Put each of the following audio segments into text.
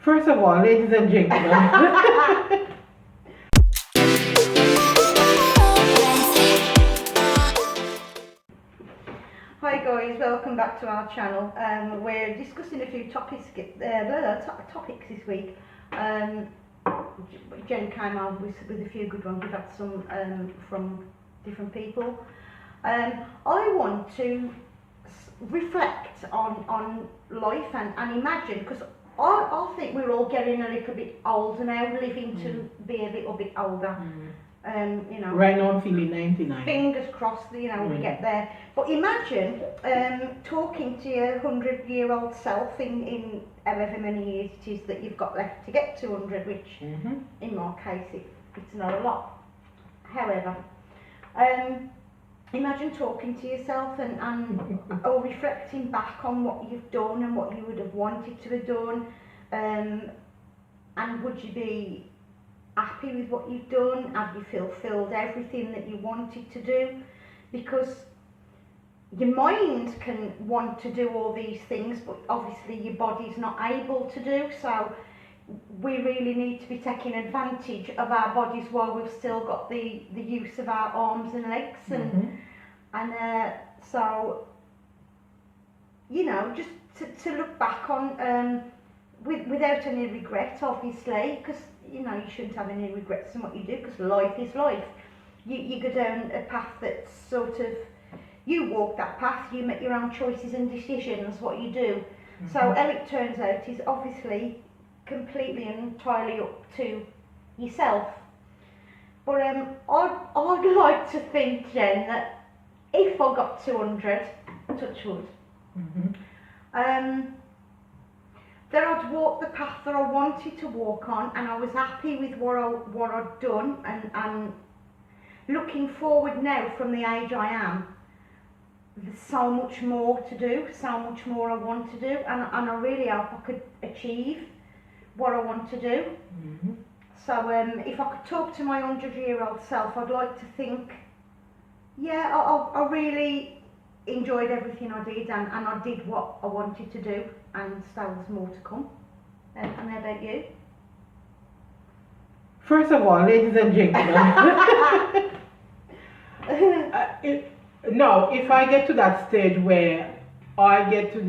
First of all, ladies and gentlemen, Hi guys, welcome back to our channel. We're discussing a few topics this week. Jen came on with a few good ones. We've had some from different people. I want to reflect on life and imagine, because I think we're all getting a little bit older now, living to be a little bit older. You know, right now I'm feeling 99. Fingers crossed, you know, we get there. But imagine talking to your 100-year-old self in however many years it is that you've got left to get to 100, which in my case it's not a lot. However, imagine talking to yourself and or reflecting back on what you've done and what you would have wanted to have done, and would you be happy with what you've done? Have you fulfilled everything that you wanted to do? Because your mind can want to do all these things, but obviously your body's not able to do so. We really need to be taking advantage of our bodies while we've still got the use of our arms and legs, and so, you know, just to look back on without any regret, obviously, because you know you shouldn't have any regrets in what you do, because life is life. You go down a path that's sort of, you walk that path, you make your own choices and decisions, what you do. So how it turns out is obviously completely and entirely up to yourself. But I'd like to think, Jen, that if I got 200, touch wood, that I'd walk the path that I wanted to walk on, and I was happy with what I'd done, and looking forward now from the age I am, there's so much more to do, so much more I want to do, and I really hope I could achieve what I want to do. So if I could talk to my 100-year-old self, I'd like to think, yeah, I really enjoyed everything I did, and I did what I wanted to do, and still there's more to come. And how about you? First of all, ladies and gentlemen, no, if I get to that stage where I get to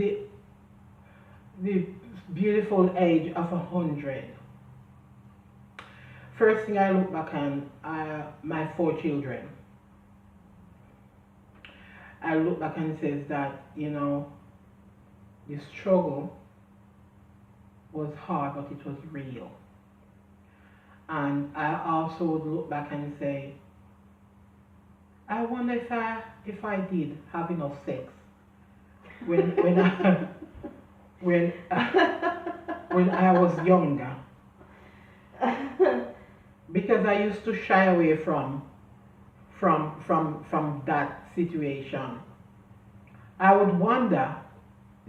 the beautiful age of 100, first thing I look back on my 4 children. I look back and says that, you know, the struggle was hard, but it was real. And I also would look back and say, I wonder if I did have enough sex when I was younger, because I used to shy away from that situation. I would wonder,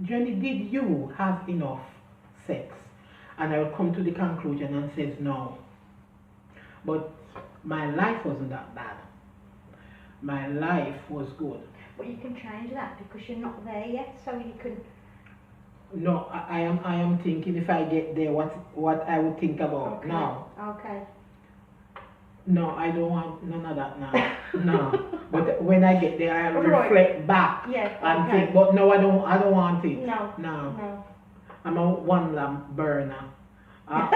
Jenny, did you have enough sex? And I would come to the conclusion and says no. But my life wasn't that bad. My life was good. But you can change that, because you're not there yet, so you can. No, I am thinking, if I get there, what I would think about now. Okay. No, I don't want none of that now. No. But when I get there, I reflect back and think. But no, I don't want it. No. I'm a one lamp burner. I'm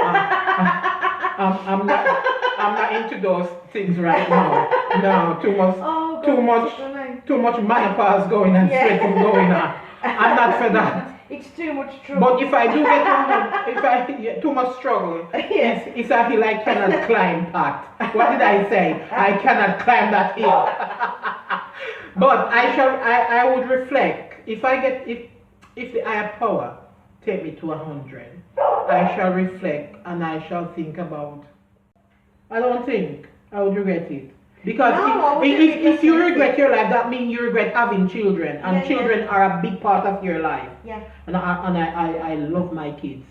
not into those things right now. No, too much menopause going and sweating going on. I'm not for that. It's too much trouble. But if I do get too much struggle, it's a hill I cannot climb, Pat. What did I say? I cannot climb that hill. But I would reflect. If the higher power take me to 100, I shall reflect and I shall think about. I don't think I would regret it. Because if you regret your life, that means you regret having children, and children are a big part of your life. Yeah. And I love my kids,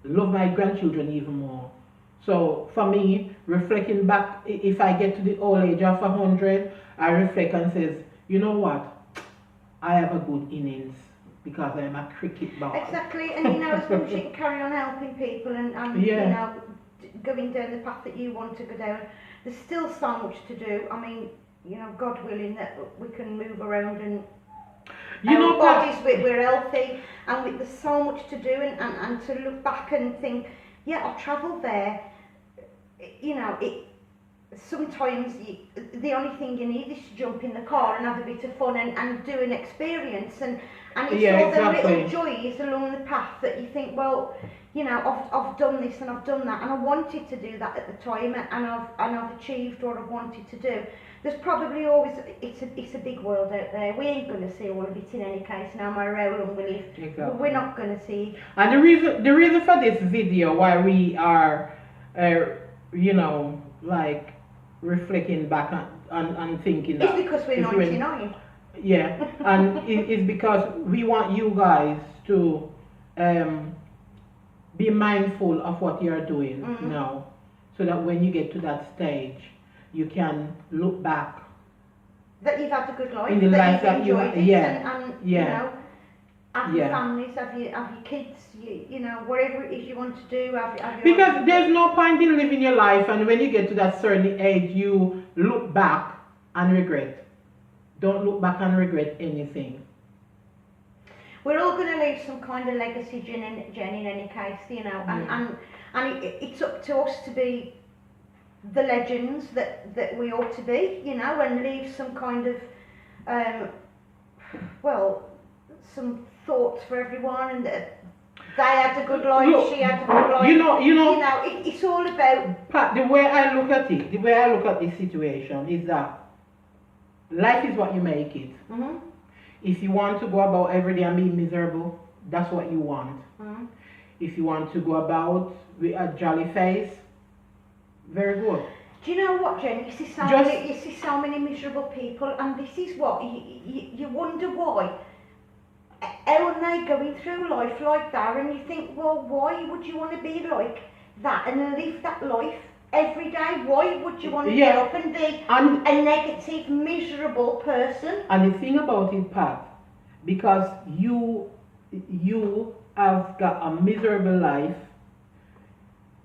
love my grandchildren even more. So for me, reflecting back, if I get to the old age of 100, I reflect and says, you know what, I have a good innings. because I'm a cricket ball. Exactly, and you know, as long as you can carry on helping people and Yeah. you know, going down the path that you want to go down, there's still so much to do. I mean, you know, God willing that we can move around and You our know, bodies, we're healthy, and there's so much to do, and to look back and think, yeah, I've travelled there. You know, sometimes the only thing you need is to jump in the car and have a bit of fun and do an experience, and it's Yeah, all the exactly. little joys along the path that you think, well, you know, I've done this and I've done that, and I wanted to do that at the time, and I've achieved what I wanted to do. There's probably always, it's a big world out there. We ain't going to see all of it in any case, no matter how long we live. Exactly. We're not going to see. And the reason for this video, why we are, you know, like reflecting back and thinking It's that because we're if we're- 99. Yeah, and it's because we want you guys to be mindful of what you're doing Mhm. now, so that when you get to that stage, you can look back. That you've had a good life, In the that life you've that you- enjoyed it, yeah, and yeah. you know, have your Yeah. families, have your kids, you know, whatever it is you want to do, have your Because there's no point in living your life, and when you get to that certain age, you look back and regret. Don't look back and regret anything. We're all going to leave some kind of legacy, Jen, in any case, you know, and it's up to us to be the legends that we ought to be, you know, and leave some kind of, well, some thoughts for everyone, and that they had a good life, Look, she had a good life. you know, It's all about. Pat, the way I look at it, the way I look at this situation is that life is what you make it. Mm-hmm. If you want to go about every day and be miserable, that's what you want. Mm-hmm. If you want to go about with a jolly face, very good. Do you know what, Jen? You see so many miserable people, and this is what you wonder why. How are they going through life like that? And you think, well, why would you want to be like that and live that life every day? Why would you want to get up and be a negative, miserable person? And the thing about it, Pat, because you have got a miserable life,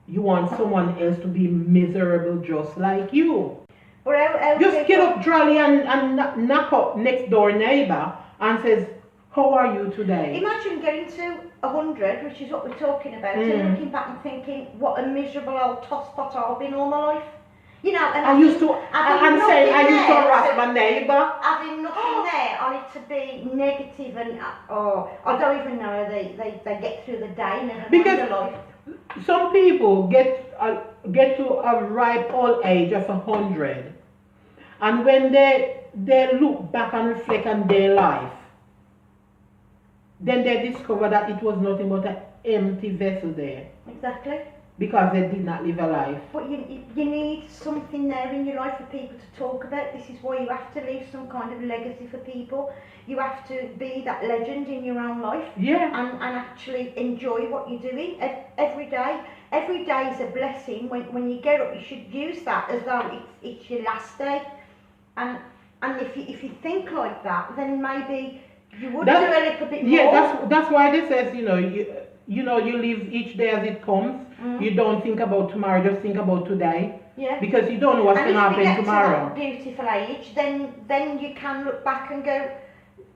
you want someone else to be miserable just like you. But how Just get up jolly and knock up next door neighbor and says, how are you today? Imagine getting to 100, which is what we're talking about, and looking back and thinking, what a miserable old tosspot I've been all my life. You know, and I used to harass my neighbor. Having nothing there on it to be negative, and I don't even know how they get through the day, never mind the life. Some people get to a ripe old age of 100, and when they look back and reflect on their life, then they discover that it was nothing but an empty vessel there. Exactly. Because they did not live a life. But you need something there in your life for people to talk about. This is why you have to leave some kind of legacy for people. You have to be that legend in your own life. Yeah. And actually enjoy what you're doing every day. Every day is a blessing. When you get up, you should use that as though it's your last day. And if you think like that, then maybe you would do a little bit more. Yeah, that's why they says, you live each day as it comes. You don't think about tomorrow, just think about today. Yeah. Because you don't know what's going to happen tomorrow. And if you get to that beautiful age, then you can look back and go,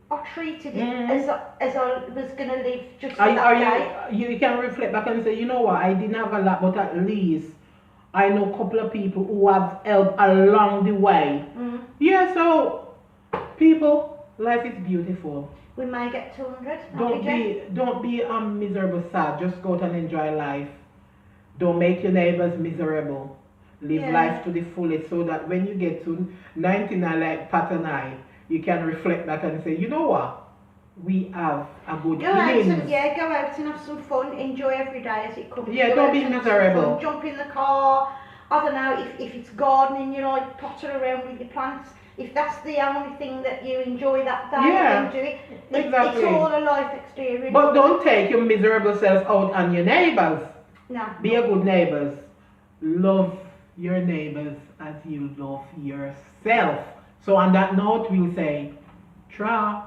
I treated it as I was going to live just for that day. You can reflect back and say, you know what, I didn't have a lot, but at least I know a couple of people who have helped along the way. Yeah, so people, life is beautiful. We may get to 100. Don't be miserable sad. Just go out and enjoy life. Don't make your neighbors miserable. Live life to the fullest, so that when you get to 99 like Pat and I, you can reflect back and say, you know what? We have a good Go out and have some fun. Enjoy every day as it comes. Yeah, don't be miserable. Jump in the car. I don't know, if it's gardening, potter around with your plants. If that's the only thing that you enjoy that day, then do it. Exactly. It's all a life experience. But don't take your miserable self out on your neighbors. No. Be a good neighbors. Love your neighbors as you love yourself. So on that note, we'll say, tra.